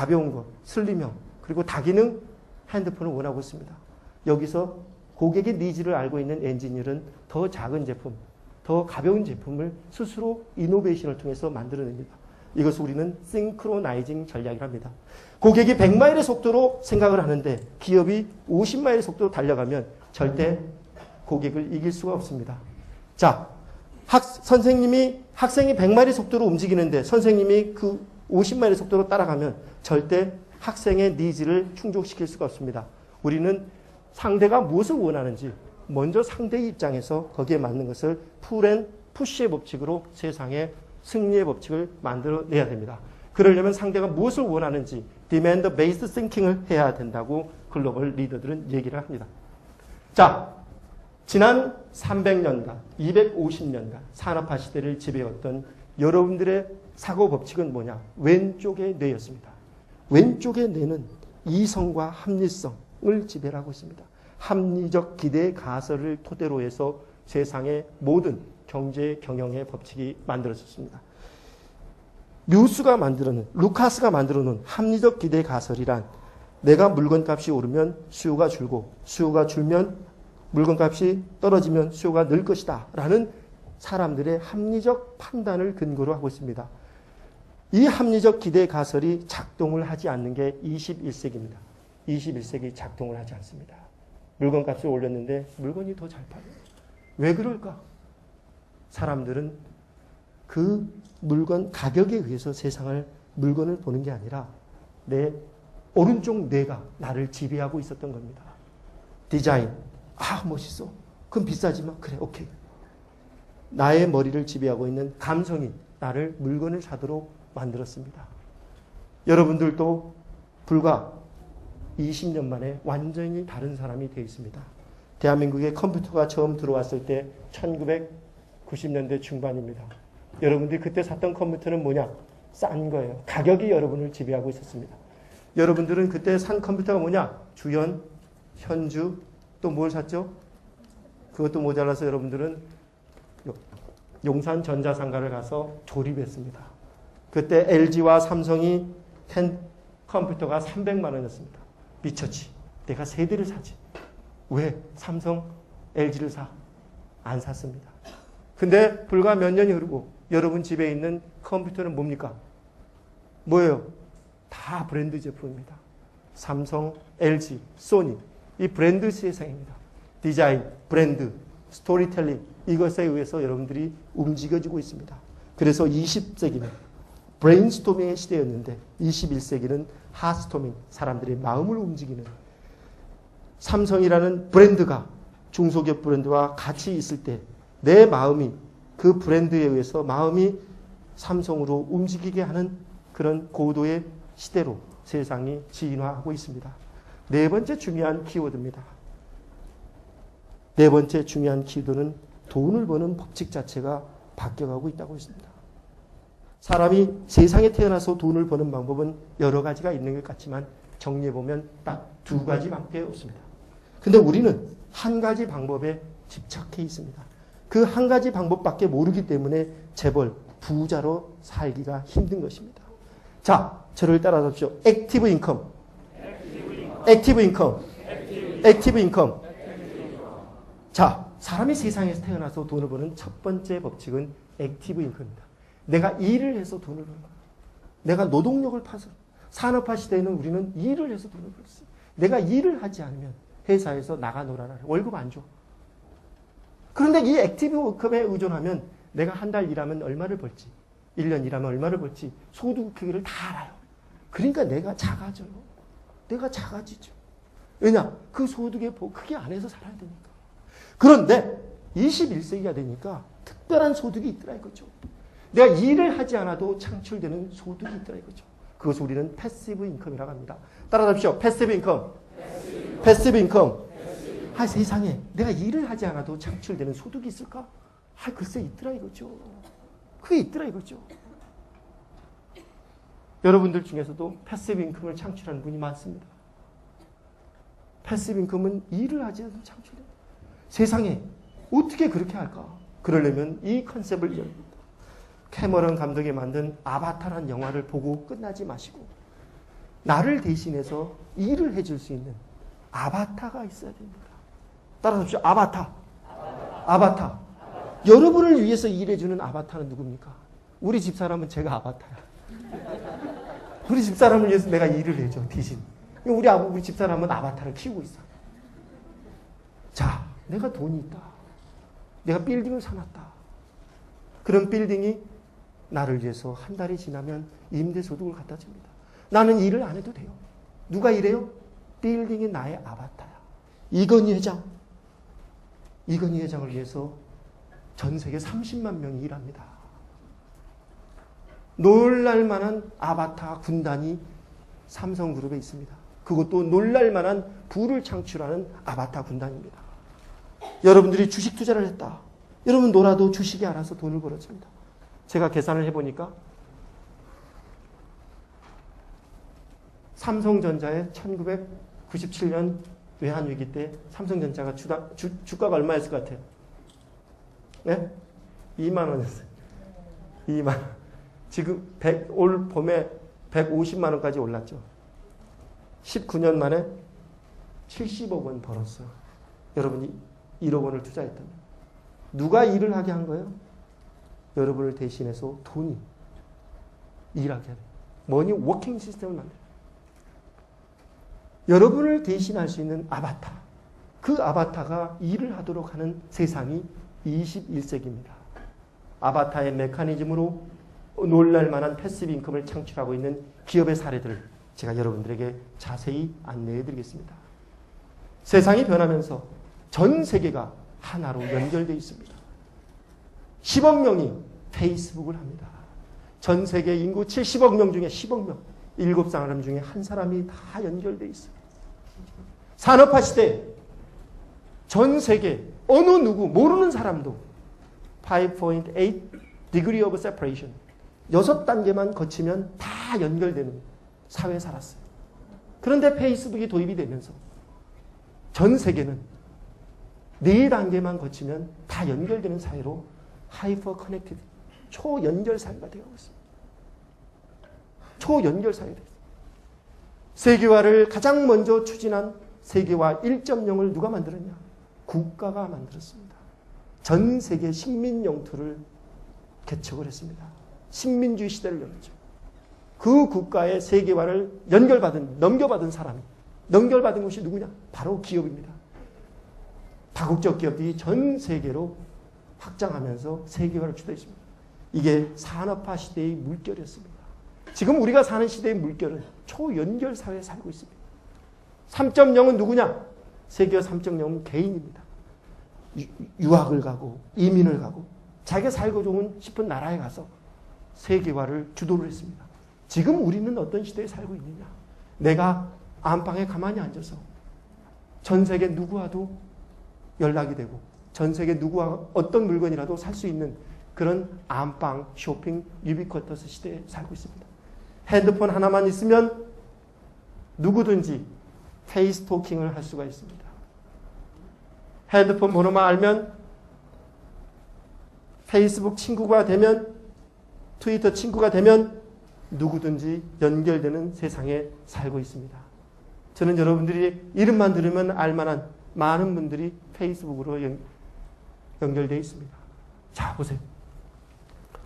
가벼운 것, 슬림형, 그리고 다기능 핸드폰을 원하고 있습니다. 여기서 고객의 니즈를 알고 있는 엔지니어는 더 작은 제품, 더 가벼운 제품을 스스로 이노베이션을 통해서 만들어냅니다. 이것을 우리는 싱크로나이징 전략이라 합니다. 고객이 100마일의 속도로 생각을 하는데 기업이 50마일의 속도로 달려가면 절대 고객을 이길 수가 없습니다. 자, 선생님이 학생이 100마일의 속도로 움직이는데 선생님이 그 50마일의 속도로 따라가면 절대 학생의 니즈를 충족시킬 수가 없습니다. 우리는 상대가 무엇을 원하는지 먼저 상대의 입장에서 거기에 맞는 것을 풀앤푸시의 법칙으로 세상에 승리의 법칙을 만들어내야 됩니다. 그러려면 상대가 무엇을 원하는지 demand based thinking을 해야 된다고 글로벌 리더들은 얘기를 합니다. 자, 지난 300년간, 250년간 산업화 시대를 지배했던 여러분들의 사고 법칙은 뭐냐? 왼쪽의 뇌였습니다. 왼쪽의 뇌는 이성과 합리성을 지배하고 있습니다. 합리적 기대 가설을 토대로 해서 세상의 모든 경제 경영의 법칙이 만들어졌습니다. 루카스가 만들어 놓은 합리적 기대 가설이란 내가 물건값이 오르면 수요가 줄고 수요가 줄면 물건값이 떨어지면 수요가 늘 것이다 라는 사람들의 합리적 판단을 근거로 하고 있습니다. 이 합리적 기대 가설이 작동을 하지 않는 게 21세기입니다. 21세기 작동을 하지 않습니다. 물건값을 올렸는데 물건이 더 잘 팔려요. 왜 그럴까? 사람들은 그 물건 가격에 의해서 세상을 물건을 보는 게 아니라 내 오른쪽 뇌가 나를 지배하고 있었던 겁니다. 디자인, 멋있어. 그럼 비싸지만 그래, 오케이. 나의 머리를 지배하고 있는 감성이 나를 물건을 사도록 만들었습니다. 여러분들도 불과 20년 만에 완전히 다른 사람이 되어 있습니다. 대한민국에 컴퓨터가 처음 들어왔을 때 1990년대 중반입니다. 여러분들이 그때 샀던 컴퓨터는 뭐냐? 싼 거예요. 가격이 여러분을 지배하고 있었습니다. 여러분들은 그때 산 컴퓨터가 뭐냐? 주연, 현주, 또 뭘 샀죠? 그것도 모자라서 여러분들은 용산 전자상가를 가서 조립했습니다. 그때 LG와 삼성이 컴퓨터가 300만 원이었습니다. 미쳤지. 내가 세 대를 사지. 왜 삼성, LG를 사? 안 샀습니다. 근데 불과 몇 년이 흐르고 여러분 집에 있는 컴퓨터는 뭡니까? 뭐예요? 다 브랜드 제품입니다. 삼성, LG, 소니. 이 브랜드 세상입니다. 디자인, 브랜드, 스토리텔링 이것에 의해서 여러분들이 움직여지고 있습니다. 그래서 20세기는 브레인스토밍의 시대였는데 21세기는 하스토밍, 사람들의 마음을 움직이는 삼성이라는 브랜드가 중소기업 브랜드와 같이 있을 때 내 마음이 그 브랜드에 의해서 마음이 삼성으로 움직이게 하는 그런 고도의 시대로 세상이 진화하고 있습니다. 네 번째 중요한 키워드입니다. 네 번째 중요한 키워드는 돈을 버는 법칙 자체가 바뀌어가고 있다고 했습니다. 사람이 세상에 태어나서 돈을 버는 방법은 여러 가지가 있는 것 같지만 정리해보면 딱 두 가지밖에 없습니다. 근데 우리는 한 가지 방법에 집착해 있습니다. 그 한 가지 방법밖에 모르기 때문에 재벌, 부자로 살기가 힘든 것입니다. 자, 저를 따라잡십시오. 액티브 인컴. 액티브 인컴. 액티브 인컴. 자, 사람이 세상에서 태어나서 돈을 버는 첫 번째 법칙은 액티브 인컴입니다. 내가 일을 해서 돈을 버는 거야. 내가 노동력을 파서. 산업화 시대에는 우리는 일을 해서 돈을 벌었어요. 내가 일을 하지 않으면 회사에서 나가 놀아라. 월급 안 줘. 그런데 이 액티브 인컴에 의존하면 내가 한 달 일하면 얼마를 벌지, 1년 일하면 얼마를 벌지, 소득 크기를 다 알아요. 그러니까 내가 작아져요. 내가 작아지죠. 왜냐? 그 소득의 크기 안에서 살아야 되니까. 그런데 21세기가 되니까 특별한 소득이 있더라 이거죠. 내가 일을 하지 않아도 창출되는 소득이 있더라 이거죠. 그것을 우리는 패시브 인컴이라고 합니다. 따라잡십시오. 패시브 인컴. 패시브 인컴. 세상에 내가 일을 하지 않아도 창출되는 소득이 있을까? 글쎄 있더라 이거죠. 그게 있더라 이거죠. 여러분들 중에서도 패시브 인컴을 창출하는 분이 많습니다. 패시브 인컴은 일을 하지 않아도 창출돼요. 세상에 어떻게 그렇게 할까? 그러려면 이 컨셉을 이해합니다. 캐머런 감독이 만든 아바타라는 영화를 보고 끝나지 마시고 나를 대신해서 일을 해줄 수 있는 아바타가 있어야 됩니다. 따라하십시오. 아바타. 아바타. 여러분을 위해서 일해주는 아바타는 누굽니까? 우리 집사람은 제가 아바타야. 우리 집사람을 위해서 내가 일을 해줘, 대신. 우리 집사람은 아바타를 키우고 있어. 자, 내가 돈이 있다. 내가 빌딩을 사놨다. 그런 빌딩이 나를 위해서 한 달이 지나면 임대소득을 갖다 줍니다. 나는 일을 안 해도 돼요. 누가 일해요? 빌딩이 나의 아바타야. 이건희 회장. 이건희 회장을 위해서 전 세계 30만 명이 일합니다. 놀랄만한 아바타 군단이 삼성그룹에 있습니다. 그것도 놀랄만한 부를 창출하는 아바타 군단입니다. 여러분들이 주식 투자를 했다. 여러분 놀아도 주식이 알아서 돈을 벌어줍니다. 제가 계산을 해보니까 삼성전자의 1997년 외환위기 때 삼성전자가 주가가 얼마였을 것 같아요? 네? 2만 원이었어요. 2만 원. 지금 올 봄에 150만 원까지 올랐죠. 19년 만에 70억 원 벌었어요. 여러분이 1억 원을 투자했다면. 누가 일을 하게 한 거예요? 여러분을 대신해서 돈이 일하게 해야 돼요. 머니 워킹 시스템을 만들어요. 여러분을 대신할 수 있는 아바타. 그 아바타가 일을 하도록 하는 세상이 21세기입니다. 아바타의 메커니즘으로 놀랄만한 패시브 인컴을 창출하고 있는 기업의 사례들을 제가 여러분들에게 자세히 안내해 드리겠습니다. 세상이 변하면서 전 세계가 하나로 연결되어 있습니다. 10억 명이 페이스북을 합니다. 전 세계 인구 70억 명 중에 10억 명, 7사람 중에 한 사람이 다 연결되어 있어요. 산업화 시대 전 세계 어느 누구 모르는 사람도 5.8 degree of separation 6단계만 거치면 다 연결되는 사회에 살았어요. 그런데 페이스북이 도입이 되면서 전 세계는 4단계만 거치면 다 연결되는 사회로 하이퍼 커넥티드 초연결 사회가 되고 있습니다. 초연결 사회가 됐어요. 세계화를 가장 먼저 추진한 세계화 1.0을 누가 만들었냐? 국가가 만들었습니다. 전 세계 식민 영토를 개척을 했습니다. 식민주의 시대를 열었죠. 그 국가의 세계화를 넘겨받은 사람이, 넘겨받은 것이 누구냐? 바로 기업입니다. 다국적 기업들이 전 세계로 확장하면서 세계화를 주도했습니다. 이게 산업화 시대의 물결이었습니다. 지금 우리가 사는 시대의 물결은 초연결 사회에 살고 있습니다. 3.0은 누구냐? 세계화 3.0은 개인입니다. 유학을 가고 이민을 가고 자기가 살고 좋은 싶은 나라에 가서 세계화를 주도를 했습니다. 지금 우리는 어떤 시대에 살고 있느냐? 내가 안방에 가만히 앉아서 전 세계 누구와도 연락이 되고 전 세계 누구와 어떤 물건이라도 살 수 있는 그런 안방 쇼핑 유비쿼터스 시대에 살고 있습니다. 핸드폰 하나만 있으면 누구든지 페이스토킹을 할 수가 있습니다. 핸드폰 번호만 알면 페이스북 친구가 되면 트위터 친구가 되면 누구든지 연결되는 세상에 살고 있습니다. 저는 여러분들이 이름만 들으면 알만한 많은 분들이 페이스북으로 연결되어 있습니다. 자, 보세요.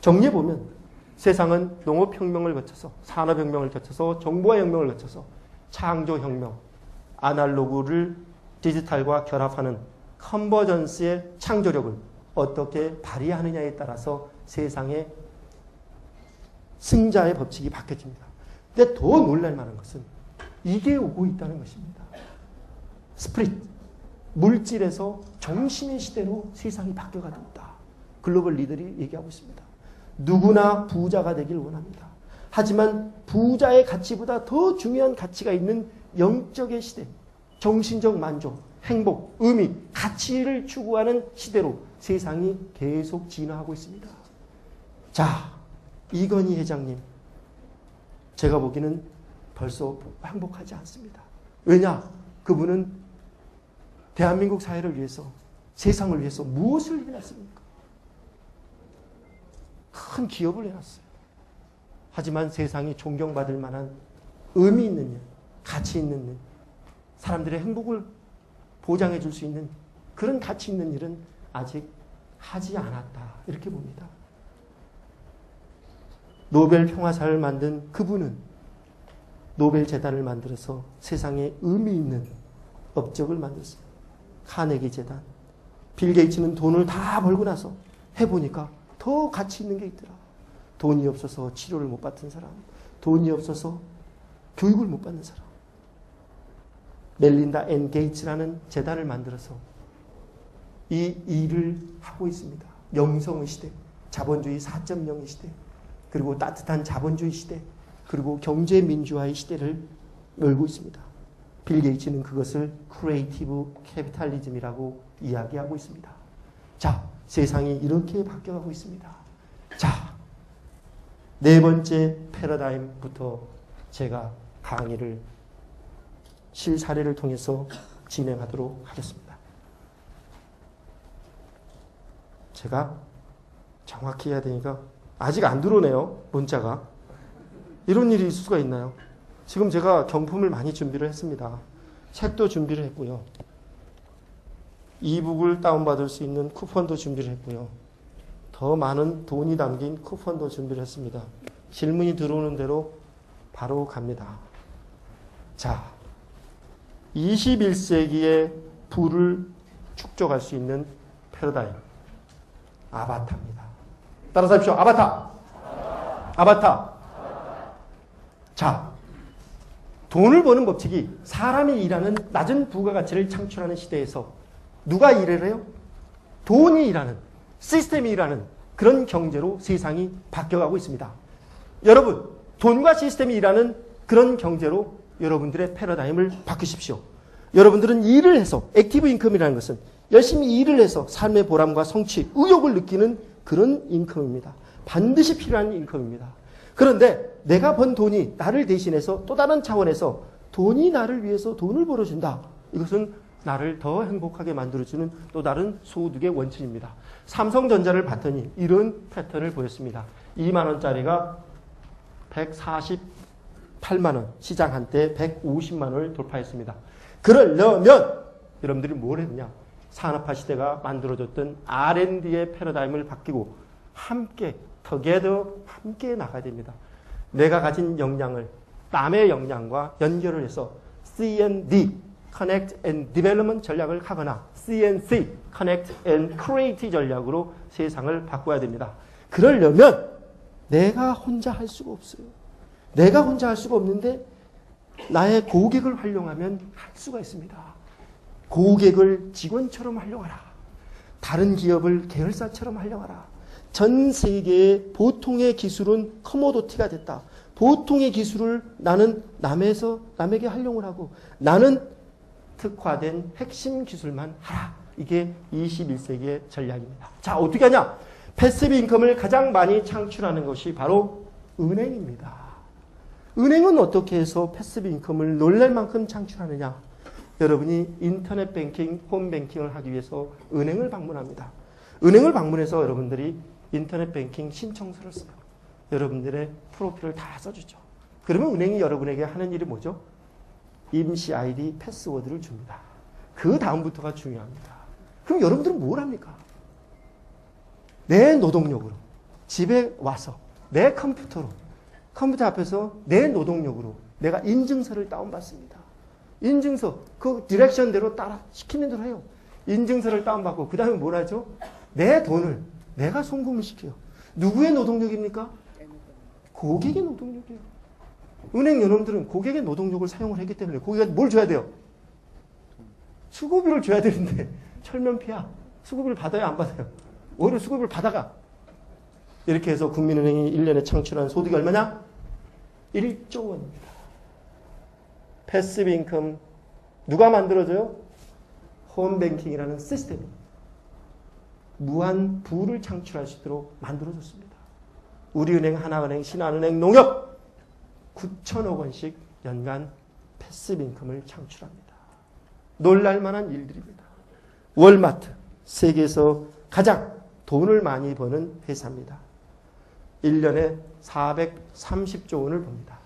정리해보면 세상은 농업혁명을 거쳐서 산업혁명을 거쳐서 정보화혁명을 거쳐서 창조혁명, 아날로그를 디지털과 결합하는 컨버전스의 창조력을 어떻게 발휘하느냐에 따라서 세상의 승자의 법칙이 바뀌어집니다. 근데 더 놀랄 만한 것은 이게 오고 있다는 것입니다. 스프릿, 물질에서 정신의 시대로 세상이 바뀌어가고 있다. 글로벌 리더들이 얘기하고 있습니다. 누구나 부자가 되길 원합니다. 하지만 부자의 가치보다 더 중요한 가치가 있는 영적의 시대, 정신적 만족, 행복, 의미, 가치를 추구하는 시대로 세상이 계속 진화하고 있습니다. 자, 이건희 회장님, 제가 보기에는 벌써 행복하지 않습니다. 왜냐? 그분은 대한민국 사회를 위해서, 세상을 위해서 무엇을 해놨습니까? 큰 기업을 해놨어요. 하지만 세상이 존경받을 만한 의미 있는 일, 가치 있는 일, 사람들의 행복을 보장해 줄 수 있는 그런 가치 있는 일은 아직 하지 않았다. 이렇게 봅니다. 노벨 평화상을 만든 그분은 노벨 재단을 만들어서 세상에 의미 있는 업적을 만들었어요. 카네기 재단. 빌 게이츠는 돈을 다 벌고 나서 해보니까 더 가치 있는 게 있더라. 돈이 없어서 치료를 못 받은 사람, 돈이 없어서 교육을 못 받는 사람. 멜린다 앤 게이츠라는 재단을 만들어서 이 일을 하고 있습니다. 영성의 시대, 자본주의 4.0의 시대, 그리고 따뜻한 자본주의 시대, 그리고 경제민주화의 시대를 열고 있습니다. 빌 게이츠는 그것을 크리에이티브 캐피탈리즘이라고 이야기하고 있습니다. 자, 세상이 이렇게 바뀌어가고 있습니다. 자, 네 번째 패러다임부터 제가 강의를 실사례를 통해서 진행하도록 하겠습니다. 제가 정확히 해야 되니까 아직 안 들어오네요. 문자가. 이런 일이 있을 수가 있나요? 지금 제가 경품을 많이 준비를 했습니다. 책도 준비를 했고요. 이북을 다운받을 수 있는 쿠폰도 준비를 했고요. 더 많은 돈이 담긴 쿠폰도 준비를 했습니다. 질문이 들어오는 대로 바로 갑니다. 자, 21세기의 부를 축적할 수 있는 패러다임. 아바타입니다. 따라서 하십시오. 아바타. 아바타. 자, 돈을 버는 법칙이 사람이 일하는 낮은 부가가치를 창출하는 시대에서 누가 일을 해요? 돈이 일하는, 시스템이 일하는 그런 경제로 세상이 바뀌어가고 있습니다. 여러분, 돈과 시스템이 일하는 그런 경제로 여러분들의 패러다임을 바꾸십시오. 여러분들은 일을 해서, 액티브 인컴이라는 것은 열심히 일을 해서 삶의 보람과 성취, 의욕을 느끼는 그런 인컴입니다. 반드시 필요한 인컴입니다. 그런데 내가 번 돈이 나를 대신해서 또 다른 차원에서 돈이 나를 위해서 돈을 벌어준다. 이것은 나를 더 행복하게 만들어주는 또 다른 소득의 원천입니다. 삼성전자를 봤더니 이런 패턴을 보였습니다. 2만 원짜리가 148만 원, 시장 한때 150만 원을 돌파했습니다. 그러려면 여러분들이 뭘 했냐? 산업화 시대가 만들어줬던 R&D의 패러다임을 바뀌고 함께 together 함께 나가야 됩니다. 내가 가진 역량을 남의 역량과 연결을 해서 C&D Connect and Development 전략을 하거나 CNC Connect and Create 전략으로 세상을 바꿔야 됩니다. 그러려면 내가 혼자 할 수가 없어요. 내가 혼자 할 수가 없는데 나의 고객을 활용하면 할 수가 있습니다. 고객을 직원처럼 활용하라. 다른 기업을 계열사처럼 활용하라. 전 세계의 보통의 기술은 커모도티가 됐다. 보통의 기술을 나는 남에게 활용을 하고 나는 특화된 핵심 기술만 하라. 이게 21세기의 전략입니다. 자, 어떻게 하냐? 패시브 인컴을 가장 많이 창출하는 것이 바로 은행입니다. 은행은 어떻게 해서 패시브 인컴을 놀랄 만큼 창출하느냐? 여러분이 인터넷 뱅킹, 홈 뱅킹을 하기 위해서 은행을 방문합니다. 은행을 방문해서 여러분들이 인터넷 뱅킹 신청서를 써요. 여러분들의 프로필을 다 써주죠. 그러면 은행이 여러분에게 하는 일이 뭐죠? 임시 아이디 패스워드를 줍니다. 그 다음부터가 중요합니다. 그럼 여러분들은 뭘 합니까? 내 노동력으로 집에 와서 내 컴퓨터 앞에서 내 노동력으로 내가 인증서를 다운받습니다. 인증서 그 디렉션대로 따라 시키는 대로 해요. 인증서를 다운받고 그 다음에 뭘 하죠? 내 돈을 내가 송금을 시켜요. 누구의 노동력입니까? 고객의 노동력이에요. 은행 여러분들은 고객의 노동력을 사용을 했기 때문에 고객한테 뭘 줘야 돼요? 수고비를 줘야 되는데 철면피야. 수고비를 받아요? 안 받아요? 오히려 수고비를 받아가. 이렇게 해서 국민은행이 1년에 창출한 소득이 얼마냐? 1조 원입니다. 패시브 인컴 누가 만들어줘요? 홈뱅킹이라는 시스템이 무한 부를 창출할 수 있도록 만들어줬습니다. 우리은행, 하나은행, 신한은행, 농협 9천억 원씩 연간 패시브 인컴을 창출합니다. 놀랄만한 일들입니다. 월마트, 세계에서 가장 돈을 많이 버는 회사입니다. 1년에 430조 원을 법니다.